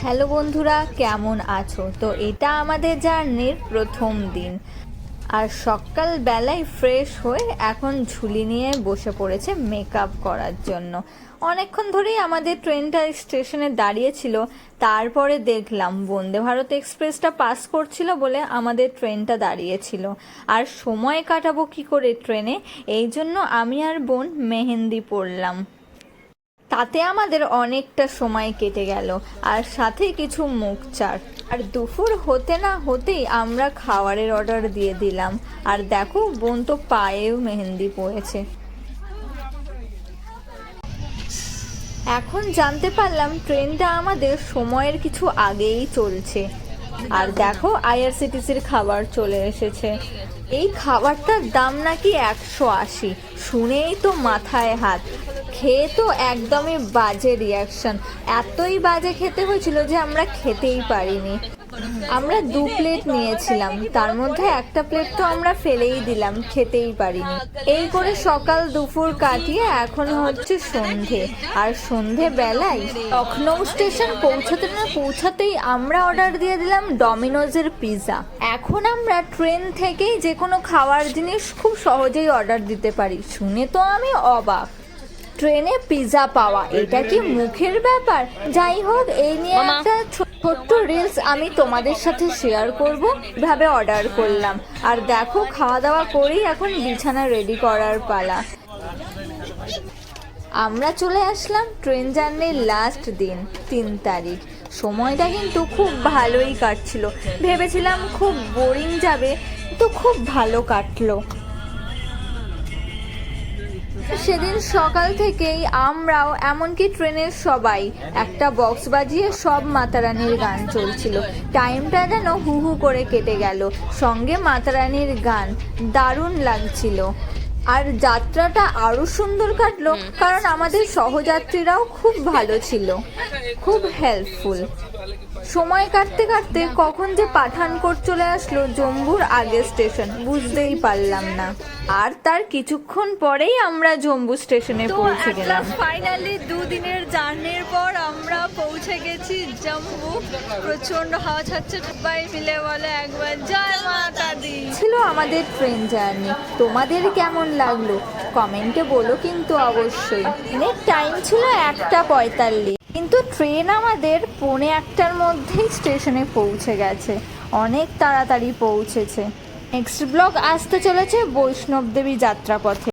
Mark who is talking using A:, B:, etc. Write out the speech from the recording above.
A: Hello বন্ধুরা, কেমন আছো? তো এটা আমাদের জার্নির প্রথম দিন, আর সকালবেলায় ফ্রেশ হয়ে এখন ঝুলি নিয়ে বসে পড়েছে মেকআপ করার জন্য। অনেকক্ষণ ধরেই আমাদের ট্রেনটা স্টেশনে দাঁড়িয়েছিল, তারপরে দেখলাম বন্দে ভারত এক্সপ্রেসটা পাস করছিল বলে আমাদের ট্রেনটা দাঁড়িয়েছিল। আর সময় কাটাবো কি করে ট্রেনে, এই জন্য আমি আর বোন মেহেন্দি পরলাম। তাতে আমাদের অনেকটা সময় কেটে গেল, আর সাথে কিছু মুখ চাট। আর দুপুর হতে না হতেই আমরা খাবারের অর্ডার দিয়ে দিলাম। আর দেখো, বোন তো পায়েও মেহেন্দি পড়েছে। এখন জানতে পারলাম ট্রেনটা আমাদের সময়ের কিছু আগেই চলছে। আর দেখো, আইআরসিটিসির খাবার চলে এসেছে। এই খাবারটার দাম নাকি 180। শুনেই তো মাথায় হাত। খেয়ে তো একদমই বাজে রিয়াকশন। এতই বাজে খেতে হয়েছিল যে আমরা খেতেই পারিনি। আমরা 2 প্লেট নিয়েছিলাম, তার মধ্যে একটা প্লেট তো আমরা ফেলেই দিলাম, খেতেই পারিনি। এই করে সকাল দুপুর কাটিয়ে এখন হচ্ছে সন্ধে। আর সন্ধে বেলায় লখনৌ স্টেশন পৌঁছাতেই আমরা অর্ডার দিয়ে দিলাম ডমিনোজের পিৎজা। এখন আমরা ট্রেন থেকেই যে কোনো খাওয়ার জিনিস খুব সহজেই অর্ডার দিতে পারি। শুনে তো আমি অবাক, ট্রেনে পিৎজা পাওয়া এটা কি মুখের ব্যাপার। যাই হোক, এই নিয়ে একটা ছোট্ট রিলস আমি তোমাদের সাথে শেয়ার করব ভাবে অর্ডার করলাম। আর দেখো, খাওয়া দাওয়া করেই এখন বিছানা রেডি করার পালা। আমরা চলে আসলাম ট্রেন জার্নির লাস্ট দিন, 3 তারিখ। সময়টা কিন্তু খুব ভালোই কাটছিল। ভেবেছিলাম খুব বোরিং যাবে, তো খুব ভালো কাটলো। সেদিন সকাল থেকেই আমরাও, এমনকি ট্রেনের সবাই, একটা বক্স বাজিয়ে সব মাতারানির গান চলছিল। টাইমটা যেন হু হু করে কেটে গেল, সঙ্গে মাতারানির গান দারুণ লাগছিল। আর যাত্রাটা আরও সুন্দর কাটলো, কারণ আমাদের সহযাত্রীরাও খুব ভালো ছিল, খুব হেল্পফুল। সময় কাটতে কাটতে কখন যে পাঠানকোট চলে আসলো, জম্মুর আগের স্টেশন, বুঝতেই পারলাম না। আর তার কিছুক্ষণ পরেই আমরা জম্মু স্টেশনে পৌঁছে গেলাম।
B: ফাইনালি 2 দিনের জার্নির পর আমরা পৌঁছে গেছি জম্মু। প্রচন্ড হাওয়া ছাড়ছে, সবাই মিলে বলে একবার জয় মাতা দি।
A: ছিল আমাদের ট্রেন জার্নি। তোমাদের কেমন লাগলো কমেন্টে বলো কিন্তু অবশ্যই। ট্রেনের টাইম ছিল 1:45, কিন্তু ট্রেন আমাদের 1:45-র মধ্যেই স্টেশনে পৌঁছে গেছে। অনেক তাড়াতাড়ি পৌঁছেছে। নেক্সট ব্লগ আসতে চলেছে বৈষ্ণব দেবী যাত্রাপথে।